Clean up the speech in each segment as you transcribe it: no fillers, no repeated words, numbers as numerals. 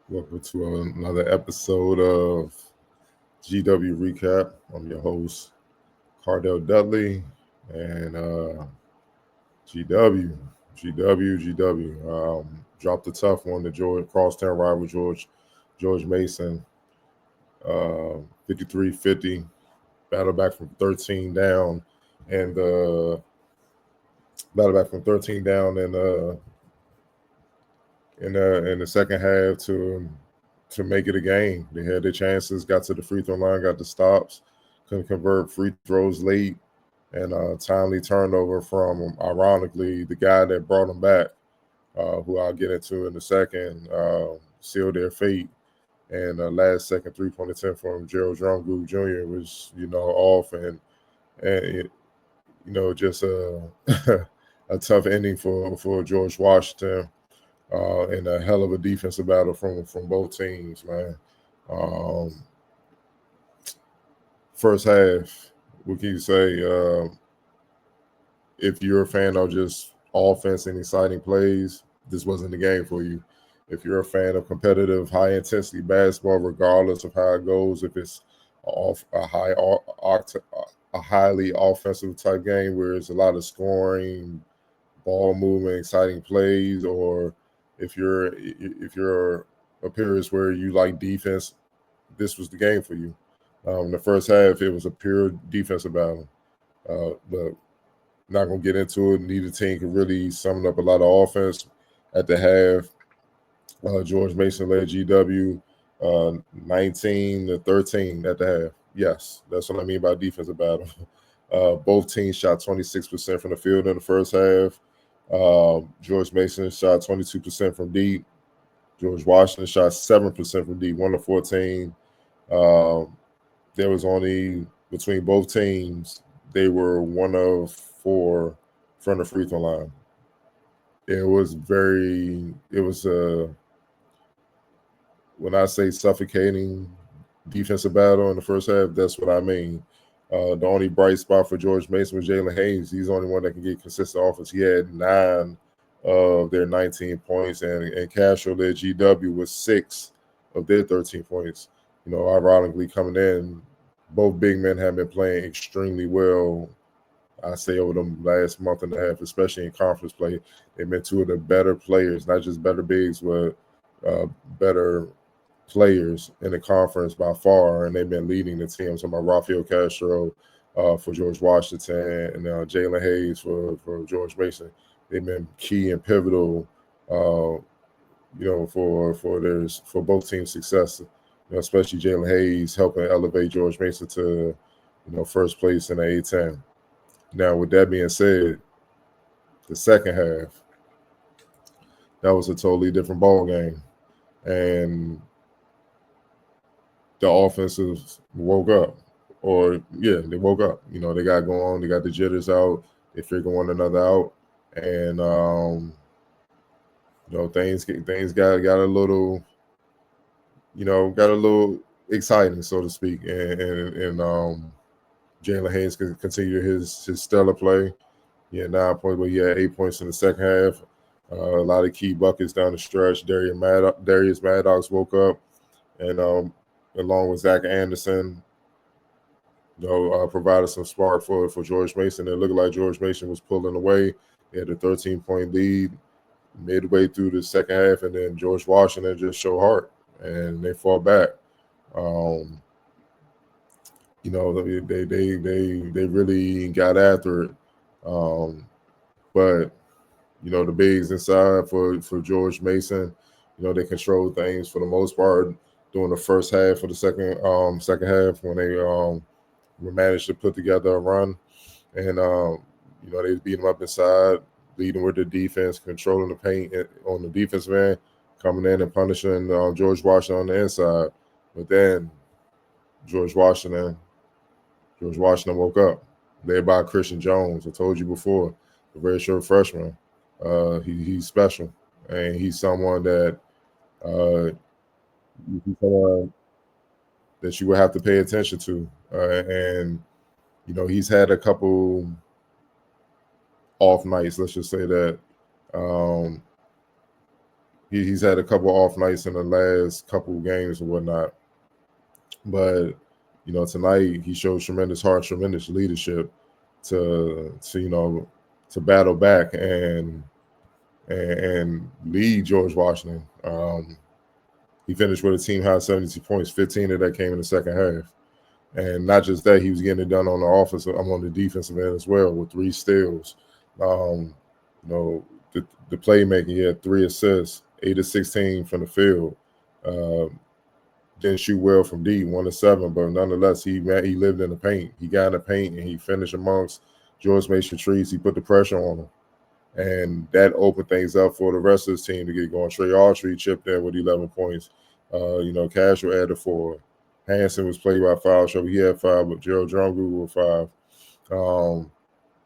Welcome to another episode of GW Recap. I'm your host, Cardell Dudley, and GW, GW. Dropped a tough one to crosstown rival George Mason, 53-50, battle back from 13 down, and battle back from 13 down, and in the second half to make it a game. They had their chances, got to the free throw line, got the stops, couldn't convert free throws late, and a timely turnover from, ironically, the guy that brought them back, who I'll get into in a second, sealed their fate. And last second 3-point attempt from Gerald Drumgoole Jr. was, off and just a tough ending for George Washington. And a hell of a defensive battle from both teams, man. Um, First half, what can you say? If you're a fan of just offense and exciting plays, this wasn't the game for you. If you're a fan of competitive, high intensity basketball, regardless of how it goes, if it's off a highly offensive type game where it's a lot of scoring, ball movement, exciting plays, or if you're a period where you like defense, this was the game for you. The first half, it was a pure defensive battle, but not gonna get into it. Neither team could really summon up a lot of offense at the half. George Mason led GW 19-13 at the half. Yes, that's what I mean by defensive battle. Both teams shot 26% from the field in the first half. George Mason shot 22% from deep. George Washington shot 7% from deep, 1-14. There was only, between both teams, they were 1 of 4 from the free throw line. It was when I say suffocating defensive battle in the first half, that's what I mean. The only bright spot for George Mason was Jalen Haynes. He's the only one that can get consistent offense. He had 9 of their 19 points, and Castro led GW with 6 of their 13 points. Ironically, coming in, both big men have been playing extremely well, I say, over the last month and a half, especially in conference play. They've been 2 of the better players, not just better bigs, but better players in the conference by far, and they've been leading the team. So, Rafael Castro for George Washington and Jalen Haynes for George Mason. They've been key and pivotal, for both teams' success. Especially Jalen Haynes helping elevate George Mason to, first place in the A10. Now, with that being said, the second half, that was a totally different ball game, and the offenses woke up, they woke up. They got going, they got the jitters out, they figure one another out, and things got a little, got a little exciting, so to speak, and Jalen Haynes can continue his stellar play. He had 9 points, but he had 8 points in the second half. A lot of key buckets down the stretch. Darius Maddox woke up, and along with Zach Anderson, provided some spark for George Mason. It looked like George Mason was pulling away. They had a 13-point lead midway through the second half, and then George Washington just showed heart, and they fought back. They really got after it. But the bigs inside for George Mason, they controlled things for the most part during the first half of the second half when they managed to put together a run, and they beat them up inside, leading with the defense, controlling the paint on the defensive end, coming in and punishing George Washington on the inside. But then George Washington woke up, led by Christian Jones. I told you before, a very short freshman. He's special, and he's someone that that you would have to pay attention to. And he's had a couple off nights. Let's just say that. he's had a couple off nights in the last couple games and whatnot. But tonight he showed tremendous heart, tremendous leadership to battle back and lead George Washington. He finished with a team high 72 points. 15 of that came in the second half. And not just that, he was getting it done on the on the defensive end as well with 3 steals. The playmaking, he had 3 assists, 8 of 16 from the field. Didn't shoot well from deep, 1 of 7, but nonetheless, he lived in the paint. He got in the paint and he finished amongst George Mason trees. He put the pressure on him. And that opened things up for the rest of his team to get going. Trey Autry chipped in with 11 points. Castro added 4. Hansen was played by foul trouble. He had 5, but Gerald Drumgoole with 5.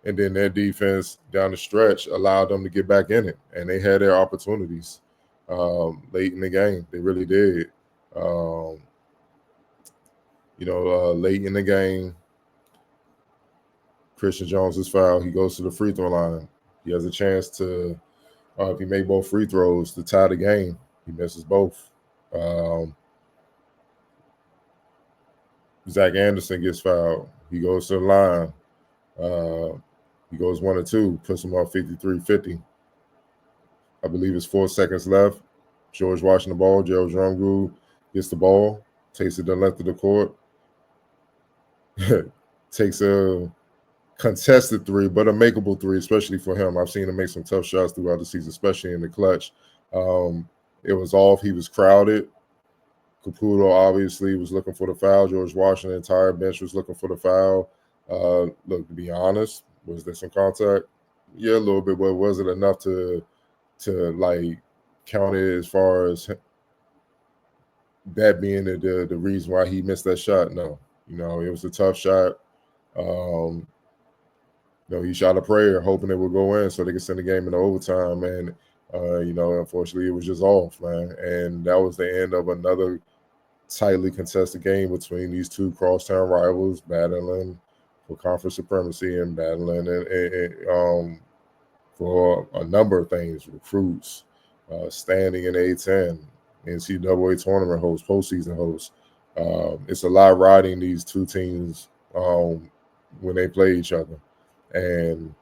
And then their defense down the stretch allowed them to get back in it. And they had their opportunities late in the game. They really did. Late in the game, Christian Jones is fouled. He goes to the free throw line. He has a chance to, if he made both free throws, to tie the game. He misses both. Zach Anderson gets fouled. He goes to the line. He goes 1 or 2, puts him off 53-50. I believe it's 4 seconds left. George Washington ball. Gerald Drumgoole gets the ball, takes it to the left of the court, takes a contested 3, but a makeable 3, especially for him. I've seen him make some tough shots throughout the season, especially in the clutch. It was off. He was crowded. Caputo obviously was looking for the foul. George Washington, entire bench was looking for the foul. Look, to be honest, was there some contact? Yeah, a little bit, but was it enough to count it as far as that being the reason why he missed that shot? No. It was a tough shot. He shot a prayer hoping it would go in so they could send the game into overtime. And, unfortunately, it was just off, man. And that was the end of another tightly contested game between these 2 crosstown rivals battling for conference supremacy and battling for a number of things, recruits, standing in A-10, NCAA tournament hosts, postseason hosts. It's a lot riding these 2 teams when they play each other. And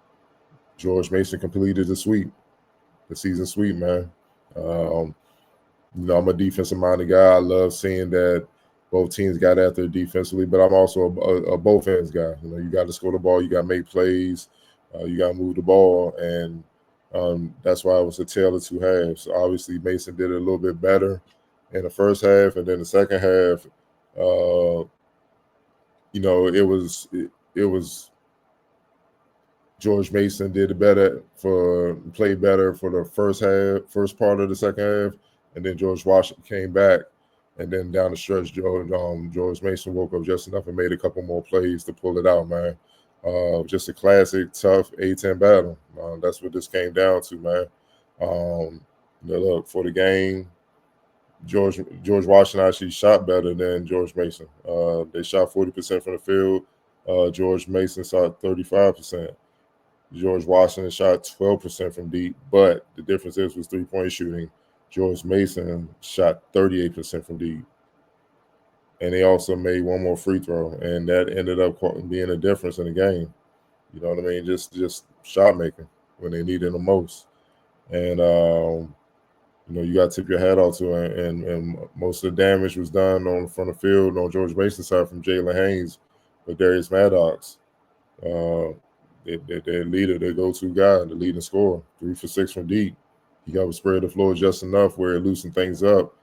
George Mason completed the season sweep, man. I'm a defensive-minded guy. I love seeing that both teams got after it defensively, but I'm also a both ends guy. You got to score the ball, you got to make plays, you got to move the ball, and that's why it was a tale of 2 halves. Obviously, Mason did it a little bit better in the first half, and then the second half, it was George Mason played better for the first part of the second half, and then George Washington came back, and then down the stretch, George Mason woke up just enough and made a couple more plays to pull it out, man. Just a classic, tough A-10 battle. That's what this came down to, man. Look, for the game, George Washington actually shot better than George Mason. They shot 40% from the field. George Mason shot 35%. George Washington shot 12% from deep, but the difference was 3-point shooting. George Mason shot 38% from deep. And they also made 1 more free throw, and that ended up being a difference in the game. You know what I mean? Just shot making when they needed the most. And, you got to tip your hat off to it. And most of the damage was done on the front of the field on George Mason's side from Jalen Haynes with Darius Maddox. Their leader, their go-to guy, the leading scorer, 3 for 6 from deep. He got to spread the floor just enough where it loosened things up,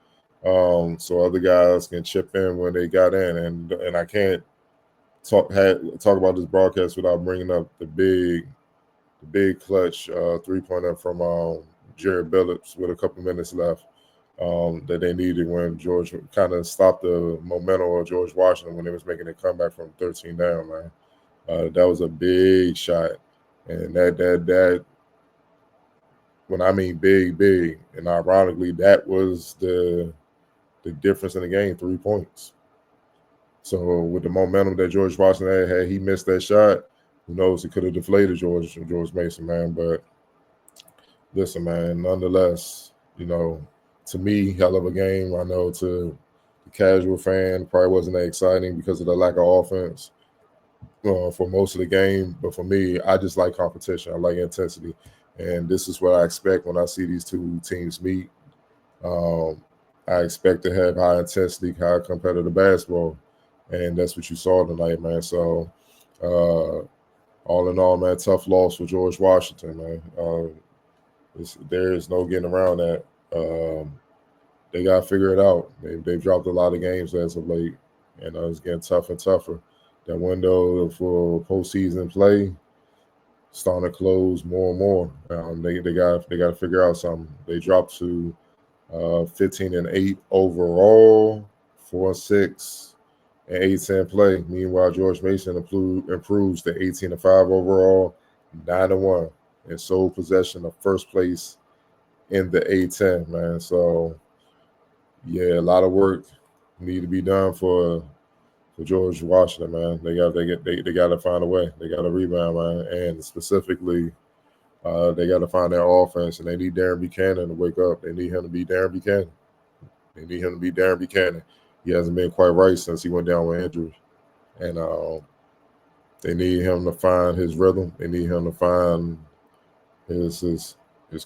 so other guys can chip in when they got in. And I can't talk about this broadcast without bringing up the big clutch 3-pointer from Jared Billups with a couple minutes left that they needed when George kind of stopped the momentum of George Washington when they was making a comeback from 13 down, man. That was a big shot, and that when I mean big, and ironically, that was the difference in the game, 3 points. So with the momentum that George Washington had he missed that shot, who knows, it could have deflated George Mason, man. But listen, man, nonetheless, to me, hell of a game. I know to the casual fan, probably wasn't that exciting because of the lack of offense for most of the game. But for me, I just like competition. I like intensity. And this is what I expect when I see these two teams meet. I expect to have high intensity, high competitive basketball. And that's what you saw tonight, man. So, all in all, man, tough loss for George Washington, man. There is no getting around that. They got to figure it out. They've dropped a lot of games as of late, and it's getting tougher and tougher. That window for postseason play starting to close more and more. They got to figure out something. They dropped to 15-8 overall, 4-6 and 8-10 play. Meanwhile, George Mason improves to 18-5 overall, 9-1, and sole possession of first place in the A10, man. So, yeah, a lot of work need to be done for George Washington, man. They got to find a way. They got to rebound, man, and specifically, they got to find their offense, and they need Darren Buchanan to wake up. They need him to be Darren Buchanan. He hasn't been quite right since he went down with injury, and they need him to find his rhythm. They need him to find his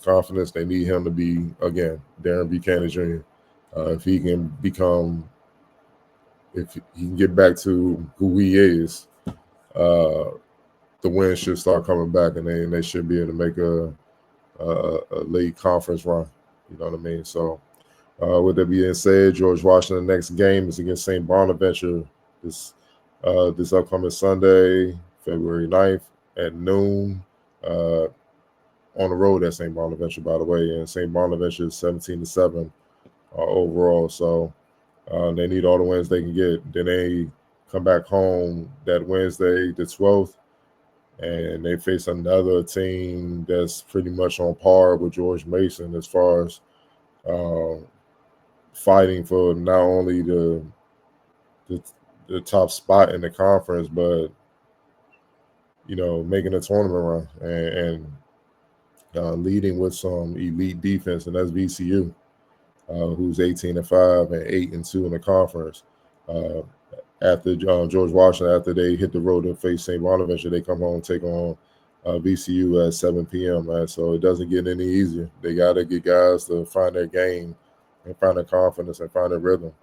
confidence. They need him to be, again, Darren Buchanan Jr. If he can get back to who he is, the wins should start coming back, and they should be able to make a late conference run. You know what I mean? So, with that being said, George Washington, the next game is against St. Bonaventure this upcoming Sunday, February 9th at noon. On the road at St. Bonaventure, by the way, and St. Bonaventure is 17-7 overall. So they need all the wins they can get. Then they come back home that Wednesday, the 12th, and they face another team that's pretty much on par with George Mason as far as fighting for not only the top spot in the conference, but making a tournament run and leading with some elite defense, and that's VCU, who's 18-5 and 8-2 in the conference. After George Washington, after they hit the road and face St. Bonaventure, they come home and take on VCU at 7 p.m. Man. So it doesn't get any easier. They got to get guys to find their game and find their confidence and find their rhythm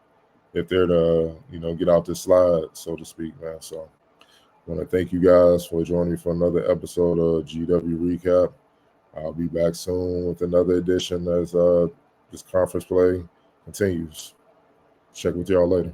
if they're to get out this slide, so to speak, man. So I want to thank you guys for joining me for another episode of GW Recap. I'll be back soon with another edition as this conference play continues. Check with y'all later.